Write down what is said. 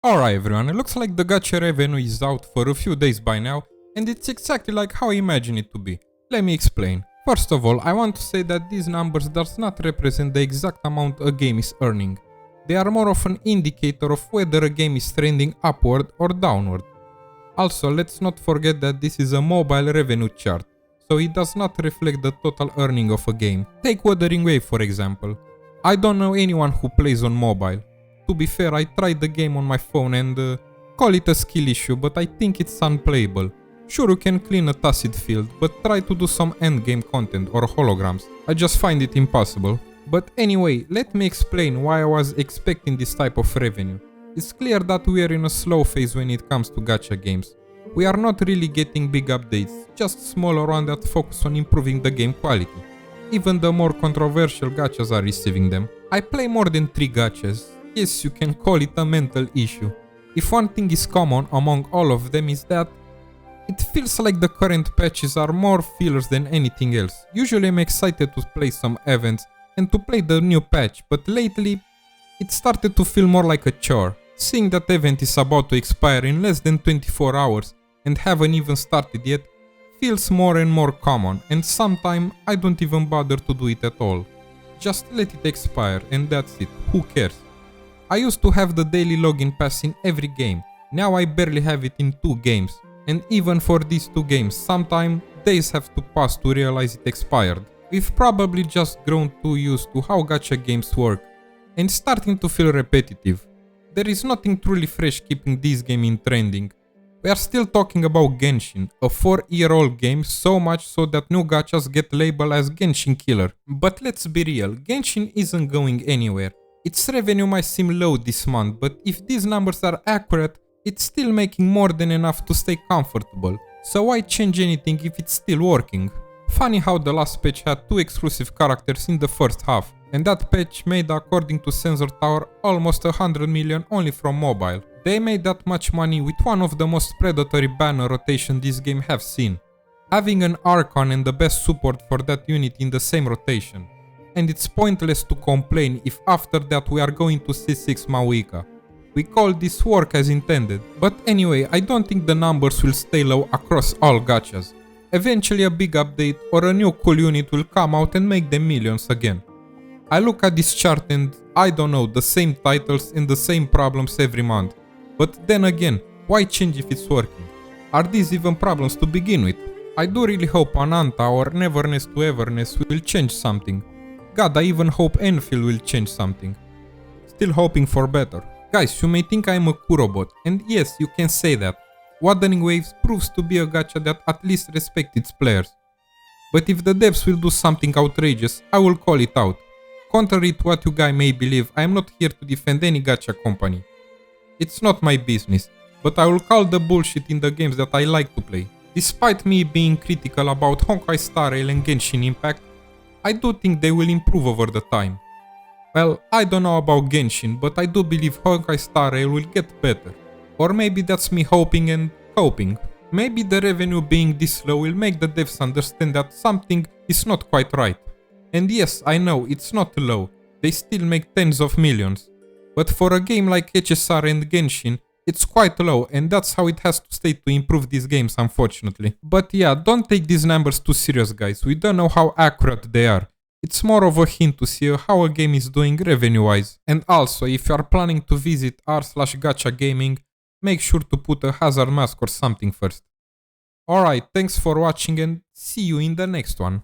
Alright everyone, it looks like the Gacha revenue is out for a few days by now, and it's exactly like how I imagine it to be. Let me explain. First of all, I want to say that these numbers does not represent the exact amount a game is earning. They are more of an indicator of whether a game is trending upward or downward. Also, let's not forget that this is a mobile revenue chart, so it does not reflect the total earning of a game. Take Wuthering Wave for example. I don't know anyone who plays on mobile. To be fair, I tried the game on my phone and call it a skill issue, but I think it's unplayable. Sure, you can clean a tacit field, but try to do some endgame content or holograms. I just find it impossible. But anyway, let me explain why I was expecting this type of revenue. It's clear that we are in a slow phase when it comes to gacha games. We are not really getting big updates, just smaller ones that focus on improving the game quality. Even the more controversial gachas are receiving them. I play more than 3 gachas. Yes, you can call it a mental issue. If one thing is common among all of them is that it feels like the current patches are more fillers than anything else. Usually I'm excited to play some events and to play the new patch, but lately it started to feel more like a chore. Seeing that event is about to expire in less than 24 hours and haven't even started yet feels more and more common, and sometimes I don't even bother to do it at all. Just let it expire and that's it, who cares? I used to have the daily login pass in every game, now I barely have it in 2 games. And even for these 2 games, sometimes days have to pass to realize it expired. We've probably just grown too used to how gacha games work, and starting to feel repetitive. There is nothing truly fresh keeping this game in trending. We are still talking about Genshin, a 4-year-old game, so much so that new gachas get labeled as Genshin Killer. But let's be real, Genshin isn't going anywhere. Its revenue might seem low this month, but if these numbers are accurate, it's still making more than enough to stay comfortable. So why change anything if it's still working? Funny how the last patch had 2 exclusive characters in the first half, and that patch made, according to Sensor Tower, almost 100 million only from mobile. They made that much money with one of the most predatory banner rotation this game have seen, having an Archon and the best support for that unit in the same rotation. And it's pointless to complain if after that we are going to see 6 Mawika. We call this work as intended. But anyway, I don't think the numbers will stay low across all gachas. Eventually a big update or a new cool unit will come out and make them millions again. I look at this chart and I don't know, the same titles and the same problems every month. But then again, why change if it's working? Are these even problems to begin with? I do really hope Ananta or Neverness to Everness will change something. God, I even hope Enfield will change something. Still hoping for better. Guys, you may think I am a Kurobot, and yes, you can say that. Wuthering Waves proves to be a gacha that at least respects its players. But if the devs will do something outrageous, I will call it out. Contrary to what you guys may believe, I am not here to defend any gacha company. It's not my business, but I will call the bullshit in the games that I like to play. Despite me being critical about Honkai Star Rail and Genshin Impact, I do think they will improve over the time. Well, I don't know about Genshin, but I do believe Honkai Star Rail will get better. Or maybe that's me hoping and hoping. Maybe the revenue being this low will make the devs understand that something is not quite right. And yes, I know, it's not low, they still make tens of millions. But for a game like HSR and Genshin, it's quite low, and that's how it has to stay to improve these games, unfortunately. But yeah, don't take these numbers too serious, guys, we don't know how accurate they are. It's more of a hint to see how a game is doing revenue-wise. And also, if you are planning to visit r/gacha gaming, make sure to put a hazard mask or something first. Alright, thanks for watching and see you in the next one.